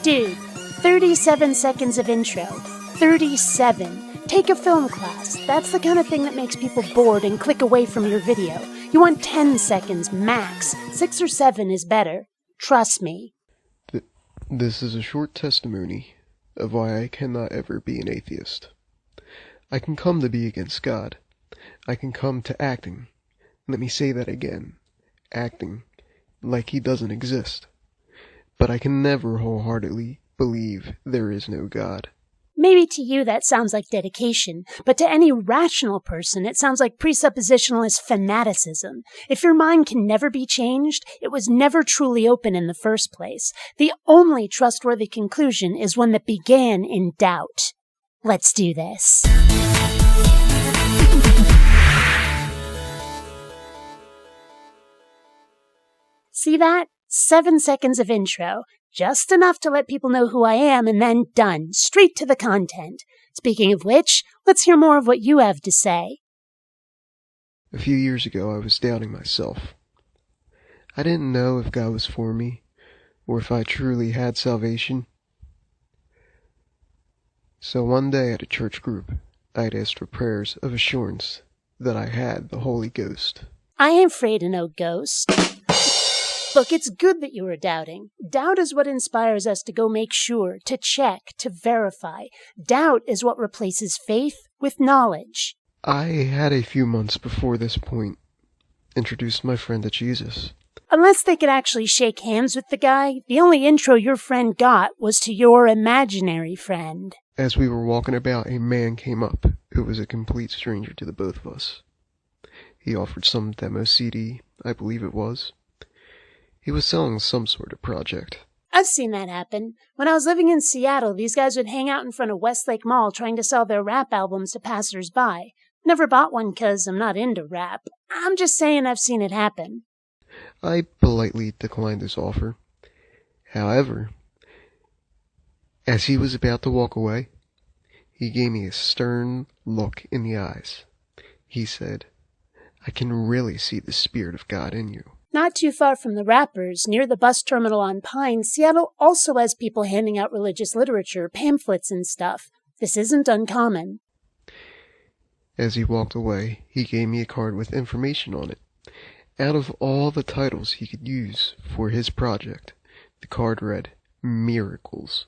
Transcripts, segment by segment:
Dude, 37 seconds of intro. 37. Take a film class. That's the kind of thing that makes people bored and click away from your video. You want 10 seconds, max. 6 or 7 is better. Trust me. This is a short testimony of why I cannot ever be an atheist. I can come to be against God. I can come to acting. Let me say that again. Acting like he doesn't exist. But I can never wholeheartedly believe there is no God. Maybe to you that sounds like dedication, but to any rational person it sounds like presuppositionalist fanaticism. If your mind can never be changed, it was never truly open in the first place. The only trustworthy conclusion is one that began in doubt. Let's do this. See that? 7 seconds of intro. Just enough to let people know who I am, and then done. Straight to the content. Speaking of which, let's hear more of what you have to say. A few years ago, I was doubting myself. I didn't know if God was for me, or if I truly had salvation. So one day at a church group, I'd asked for prayers of assurance that I had the Holy Ghost. I ain't afraid of no ghost. Look, it's good that you were doubting. Doubt is what inspires us to go make sure, to check, to verify. Doubt is what replaces faith with knowledge. I had a few months before this point introduced my friend to Jesus. Unless they could actually shake hands with the guy, the only intro your friend got was to your imaginary friend. As we were walking about, a man came up who was a complete stranger to the both of us. He offered some demo CD, I believe it was. He was selling some sort of project. I've seen that happen. When I was living in Seattle, these guys would hang out in front of Westlake Mall trying to sell their rap albums to passers-by. Never bought one because I'm not into rap. I'm just saying I've seen it happen. I politely declined his offer. However, as he was about to walk away, he gave me a stern look in the eyes. He said, "I can really see the Spirit of God in you." Not too far from the rappers, near the bus terminal on Pine, Seattle also has people handing out religious literature, pamphlets and stuff. This isn't uncommon. As he walked away, he gave me a card with information on it. Out of all the titles he could use for his project, the card read, Miracles.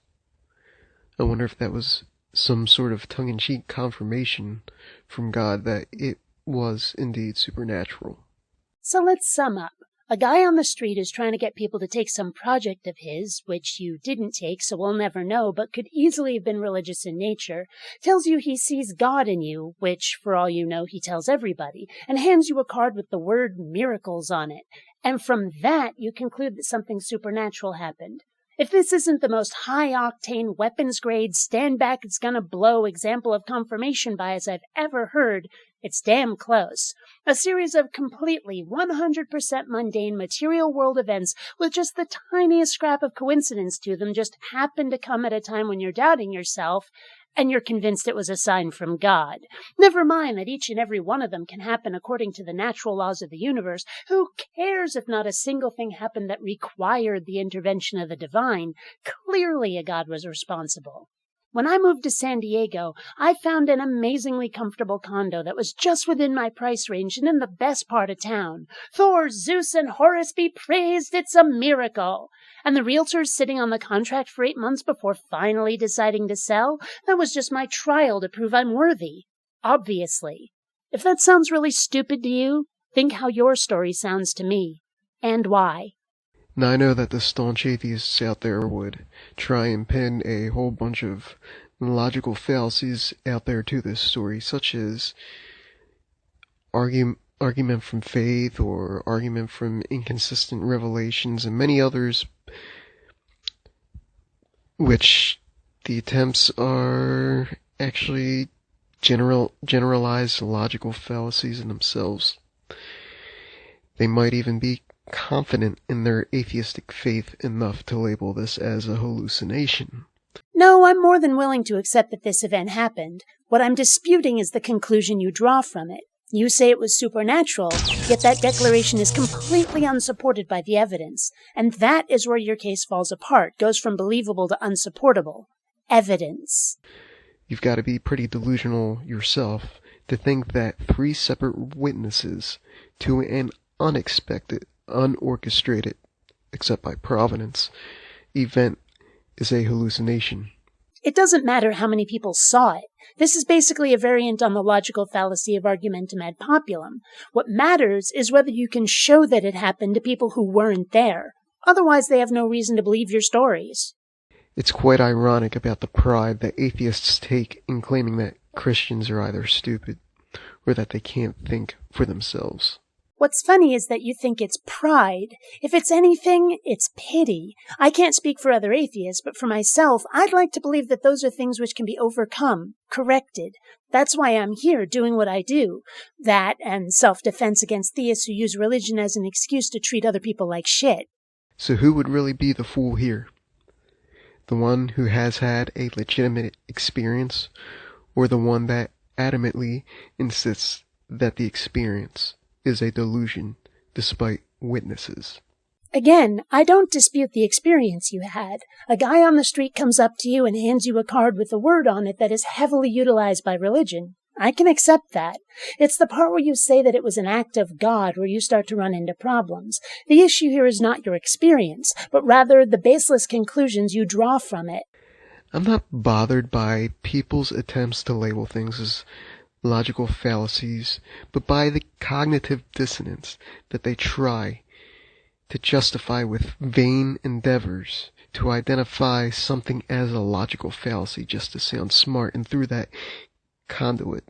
I wonder if that was some sort of tongue-in-cheek confirmation from God that it was indeed supernatural. So let's sum up. A guy on the street is trying to get people to take some project of his, which you didn't take, so we'll never know, but could easily have been religious in nature, tells you he sees God in you, which, for all you know, he tells everybody, and hands you a card with the word miracles on it. And from that, you conclude that something supernatural happened. If this isn't the most high-octane, weapons-grade, stand-back-it's-gonna-blow example of confirmation bias I've ever heard, it's damn close. A series of completely 100% mundane material world events with just the tiniest scrap of coincidence to them just happen to come at a time when you're doubting yourself, and you're convinced it was a sign from God. Never mind that each and every one of them can happen according to the natural laws of the universe. Who cares if not a single thing happened that required the intervention of the divine? Clearly a God was responsible. When I moved to San Diego, I found an amazingly comfortable condo that was just within my price range and in the best part of town. Thor, Zeus, and Horus be praised, it's a miracle. And the realtor's sitting on the contract for 8 months before finally deciding to sell? That was just my trial to prove I'm worthy. Obviously. If that sounds really stupid to you, think how your story sounds to me. And why. Now I know that the staunch atheists out there would try and pin a whole bunch of logical fallacies out there to this story, such as argument from faith or argument from inconsistent revelations and many others, which the attempts are actually generalized logical fallacies in themselves. They might even be confident in their atheistic faith enough to label this as a hallucination. No, I'm more than willing to accept that this event happened. What I'm disputing is the conclusion you draw from it. You say it was supernatural, yet that declaration is completely unsupported by the evidence. And that is where your case falls apart, goes from believable to unsupportable. Evidence. You've got to be pretty delusional yourself to think that 3 separate witnesses to an unexpected, unorchestrated, except by Providence, event is a hallucination. It doesn't matter how many people saw it. This is basically a variant on the logical fallacy of argumentum ad populum. What matters is whether you can show that it happened to people who weren't there. Otherwise, they have no reason to believe your stories. It's quite ironic about the pride that atheists take in claiming that Christians are either stupid or that they can't think for themselves. What's funny is that you think it's pride. If it's anything, it's pity. I can't speak for other atheists, but for myself, I'd like to believe that those are things which can be overcome, corrected. That's why I'm here doing what I do. That and self-defense against theists who use religion as an excuse to treat other people like shit. So who would really be the fool here? The one who has had a legitimate experience, or the one that adamantly insists that the experience is a delusion despite witnesses? Again, I don't dispute the experience you had. A guy on the street comes up to you and hands you a card with a word on it that is heavily utilized by religion. I can accept that. It's the part where you say that it was an act of God where you start to run into problems. The issue here is not your experience, but rather the baseless conclusions you draw from it. I'm not bothered by people's attempts to label things as logical fallacies, but by the cognitive dissonance that they try to justify with vain endeavors to identify something as a logical fallacy just to sound smart, and through that conduit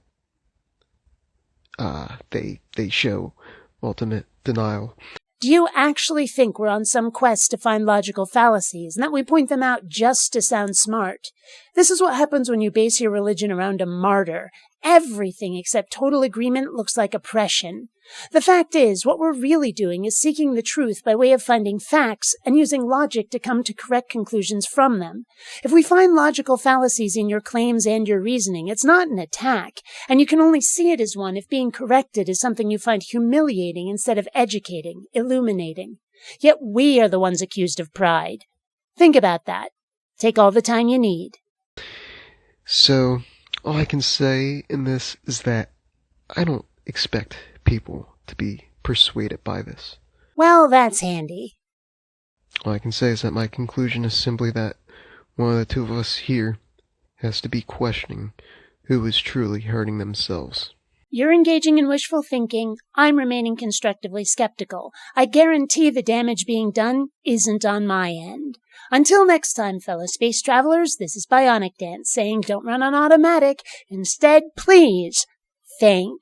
they show ultimate denial. Do you actually think we're on some quest to find logical fallacies, and that we point them out just to sound smart? This is what happens when you base your religion around a martyr. Everything except total agreement looks like oppression. The fact is, what we're really doing is seeking the truth by way of finding facts and using logic to come to correct conclusions from them. If we find logical fallacies in your claims and your reasoning, it's not an attack, and you can only see it as one if being corrected is something you find humiliating instead of educating, illuminating. Yet we are the ones accused of pride. Think about that. Take all the time you need. So, all I can say in this is that I don't expect people to be persuaded by this. Well, that's handy. All I can say is that my conclusion is simply that one of the two of us here has to be questioning who is truly hurting themselves. You're engaging in wishful thinking. I'm remaining constructively skeptical. I guarantee the damage being done isn't on my end. Until next time, fellow space travelers, this is BionicDance saying don't run on automatic. Instead, please think.